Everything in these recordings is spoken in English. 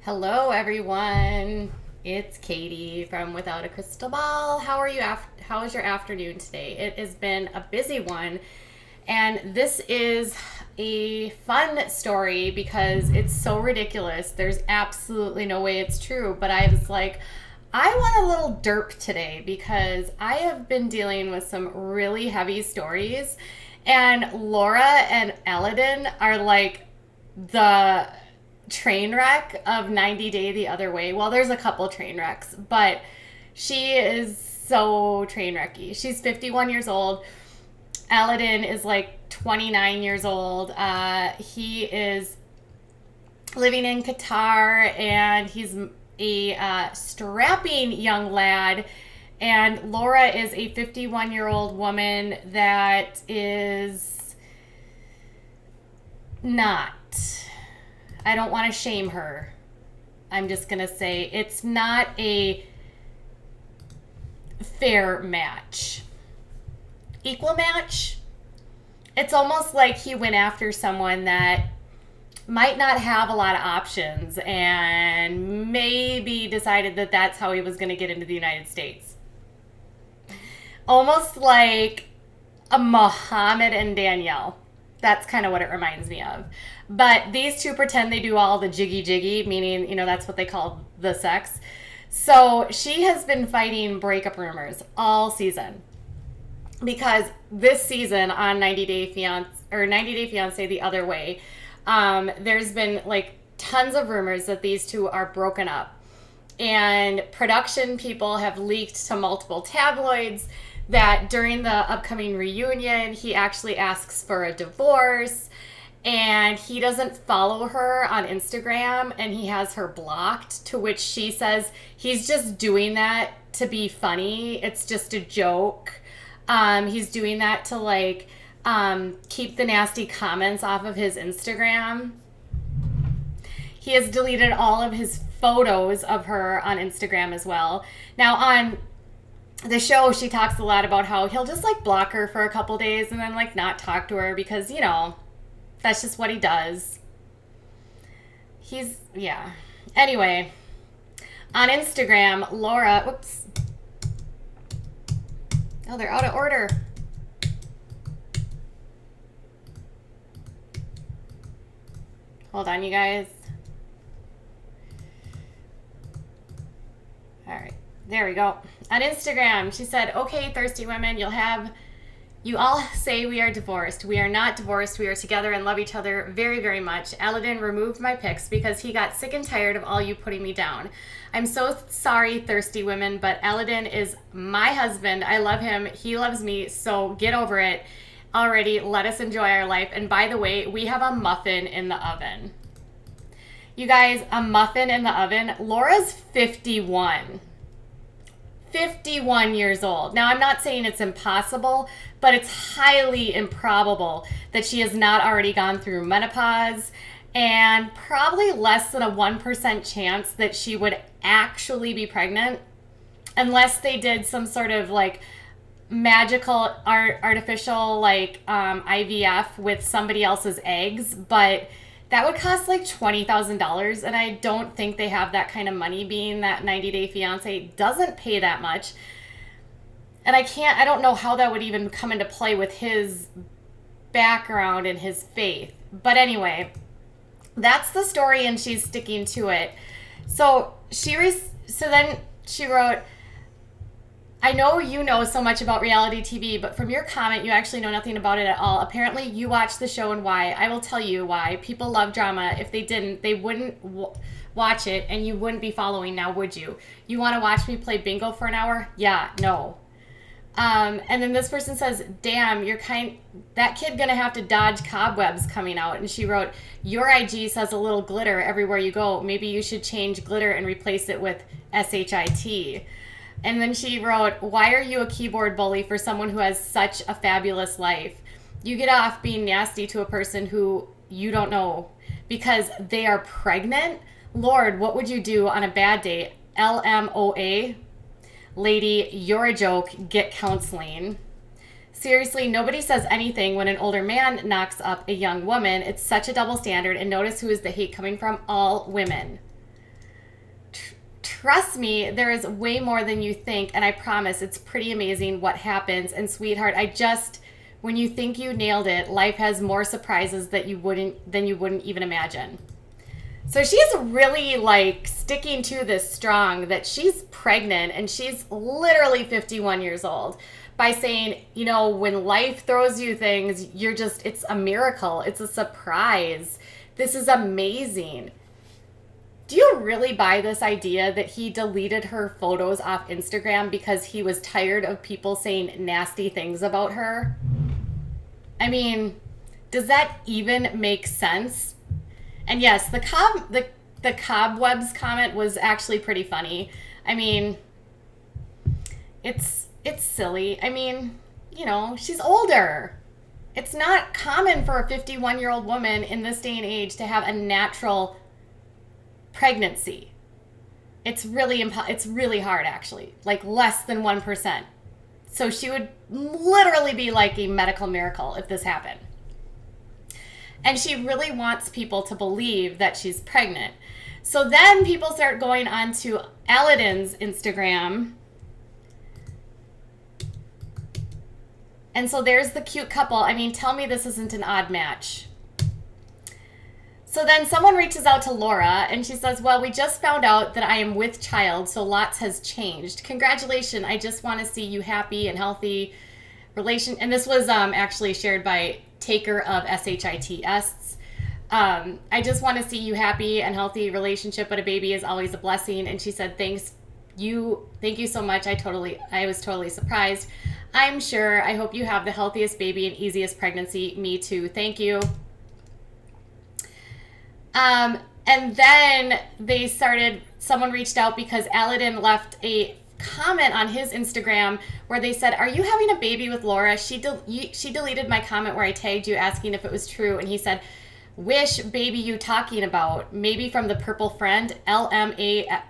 Hello, everyone. It's Katie from Without a Crystal Ball. How are you? How was your afternoon today? It has been a busy one, and this is a fun story because it's so ridiculous. There's absolutely no way it's true, but I was like, I want a little derp today because I have been dealing with some really heavy stories, and Laura and Aladdin are like the train wreck of 90 Day the Other Way. Well, there's a couple train wrecks, but she is so train wrecky. She's 51 years old. Aladin is like 29 years old. He is living in Qatar, and he's a strapping young lad. And Laura is a 51-year-old woman that is not. I don't want to shame her. I'm just going to say it's not a fair match. Equal match? It's almost like he went after someone that might not have a lot of options and maybe decided that that's how he was going to get into the United States. Almost like a Muhammad and Danielle. That's kind of what it reminds me of. But these two pretend they do all the jiggy, meaning, that's what they call the sex. So she has been fighting breakup rumors all season. Because this season on 90 Day Fiancé the Other Way, there's been like tons of rumors that these two are broken up. And production people have leaked to multiple tabloids that during the upcoming reunion, he actually asks for a divorce, and he doesn't follow her on Instagram, and he has her blocked, to which she says he's just doing that to be funny. It's just a joke. He's doing that to keep the nasty comments off of his Instagram. He has deleted all of his photos of her on Instagram as well. Now on the show, she talks a lot about how he'll just block her for a couple days and then not talk to her because, that's just what he does. Yeah. Anyway, on Instagram, Laura, whoops. Oh, they're out of order. Hold on, you guys. All right. There we go. On Instagram, she said, "Okay, thirsty women, you all say we are divorced. We are not divorced. We are together and love each other very, very much. Aladin removed my pics because he got sick and tired of all you putting me down. I'm so sorry, thirsty women, but Aladin is my husband. I love him. He loves me. So get over it already. Let us enjoy our life. And by the way, we have a muffin in the oven." You guys, a muffin in the oven? Laura's 51. 51 years old. Now, I'm not saying it's impossible, but it's highly improbable that she has not already gone through menopause, and probably less than a 1% chance that she would actually be pregnant unless they did some sort of magical artificial IVF with somebody else's eggs. But that would cost $20,000, and I don't think they have that kind of money, being that 90 Day Fiancé doesn't pay that much. And I don't know how that would even come into play with his background and his faith. But anyway, that's the story, and she's sticking to it. So then she wrote, "I know you know so much about reality TV, but from your comment, you actually know nothing about it at all. Apparently, you watch the show and why. I will tell you why. People love drama. If they didn't, they wouldn't watch it, and you wouldn't be following now, would you? You want to watch me play bingo for an hour? Yeah, no." And then this person says, "Damn, that kid gonna have to dodge cobwebs coming out." And she wrote, "Your IG says a little glitter everywhere you go. Maybe you should change glitter and replace it with SHIT. And then she wrote, "Why are you a keyboard bully for someone who has such a fabulous life? You get off being nasty to a person who you don't know because they are pregnant? Lord, what would you do on a bad day? LMOA? Lady, you're a joke. Get counseling." Seriously, nobody says anything when an older man knocks up a young woman. It's such a double standard, and notice who is the hate coming from? All women. trust me, there is way more than you think, and I promise it's pretty amazing what happens. And sweetheart, when you think you nailed it, life has more surprises that you wouldn't even imagine. So she's really like sticking to this strong that she's pregnant, and she's literally 51 years old, by saying, you know, when life throws you things, it's a miracle. It's a surprise. This is amazing. Do you really buy this idea that he deleted her photos off Instagram because he was tired of people saying nasty things about her? I mean, does that even make sense? And yes, the cobwebs comment was actually pretty funny. I mean, it's silly. I mean, you know, she's older. It's not common for a 51-year-old woman in this day and age to have a natural pregnancy. It's really hard, actually, like less than 1%. So she would literally be like a medical miracle if this happened. And she really wants people to believe that she's pregnant. So then people start going on to Aladin's Instagram. And so there's the cute couple. I mean, tell me this isn't an odd match. So then someone reaches out to Laura, and she says, well, we just found out that I am with child, so lots has changed. Congratulations. I just want to see you happy and healthy relation. And this was actually shared by Taker of SHITS. I just want to see you happy and healthy relationship, but a baby is always a blessing. And she said, thank you so much. I was totally surprised. I'm sure. I hope you have the healthiest baby and easiest pregnancy. Me too. Thank you. And then someone reached out because Aladin left a comment on his Instagram where they said, are you having a baby with Laura? She deleted my comment where I tagged you asking if it was true. And he said, wish baby you talking about, maybe from the purple friend, LMFAO.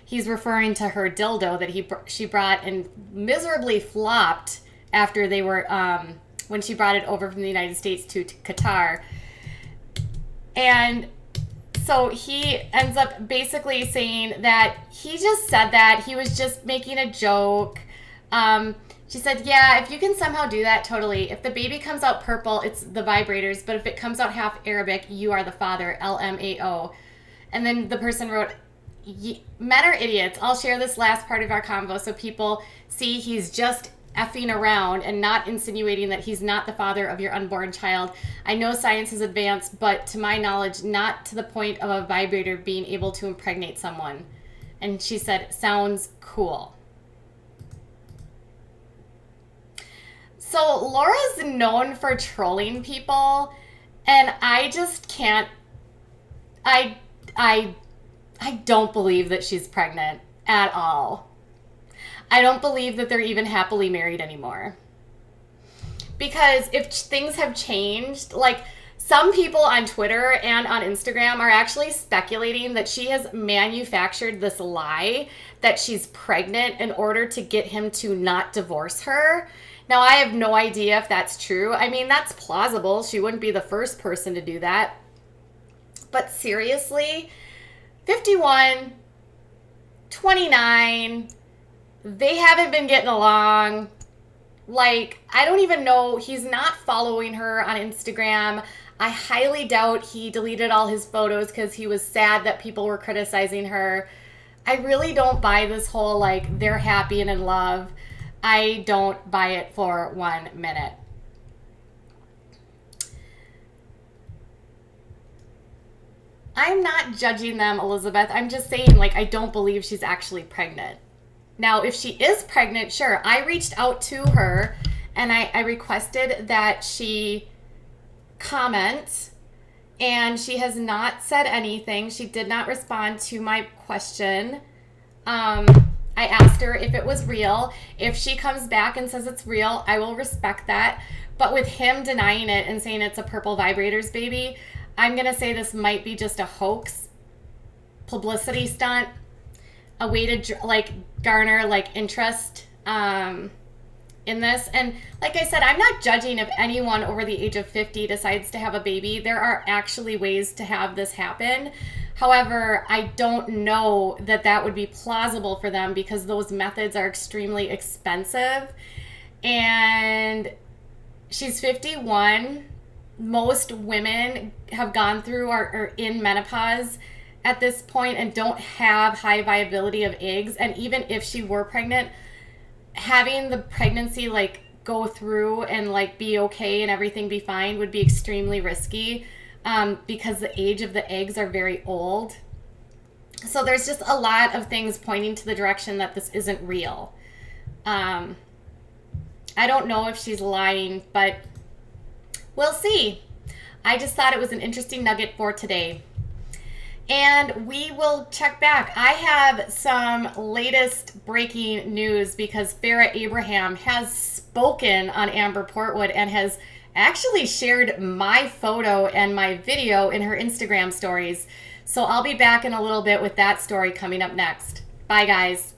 He's referring to her dildo that she brought and miserably flopped after they were, when she brought it over from the United States to Qatar. And so he ends up basically saying that he just said that. He was just making a joke. She said, yeah, if you can somehow do that, totally. If the baby comes out purple, it's the vibrators. But if it comes out half Arabic, you are the father, LMAO. And then the person wrote, men are idiots. I'll share this last part of our convo so people see he's just effing around and not insinuating that he's not the father of your unborn child. I know science is advanced, but to my knowledge, not to the point of a vibrator being able to impregnate someone. And she said, sounds cool. So Laura's known for trolling people, and I just can't, I don't believe that she's pregnant at all. I don't believe that they're even happily married anymore. Because if things have changed, like some people on Twitter and on Instagram are actually speculating that she has manufactured this lie that she's pregnant in order to get him to not divorce her. Now, I have no idea if that's true. I mean, that's plausible. She wouldn't be the first person to do that. But seriously, 51, 29, they haven't been getting along. Like, I don't even know. He's not following her on Instagram. I highly doubt he deleted all his photos because he was sad that people were criticizing her. I really don't buy this whole, like, they're happy and in love. I don't buy it for 1 minute. I'm not judging them, Elizabeth. I'm just saying, like, I don't believe she's actually pregnant. Now, if she is pregnant, sure. I reached out to her and I requested that she comment, and she has not said anything. She did not respond to my question. I asked her if it was real. If she comes back and says it's real, I will respect that. But with him denying it and saying it's a purple vibrators baby, I'm going to say this might be just a hoax, publicity stunt, a way to like garner like interest in this. And like I said, I'm not judging if anyone over the age of 50 decides to have a baby. There are actually ways to have this happen. However, I don't know that that would be plausible for them because those methods are extremely expensive. And she's 51. Most women have gone through or are in menopause at this point and don't have high viability of eggs. And even if she were pregnant, having the pregnancy like go through and like be okay and everything be fine would be extremely risky, because the age of the eggs are very old. So there's just a lot of things pointing to the direction that this isn't real. I don't know if she's lying, but we'll see. I just thought it was an interesting nugget for today. And we will check back. I have some latest breaking news because Farrah Abraham has spoken on Amber Portwood and has actually shared my photo and my video in her Instagram stories. So I'll be back in a little bit with that story coming up next. Bye, guys.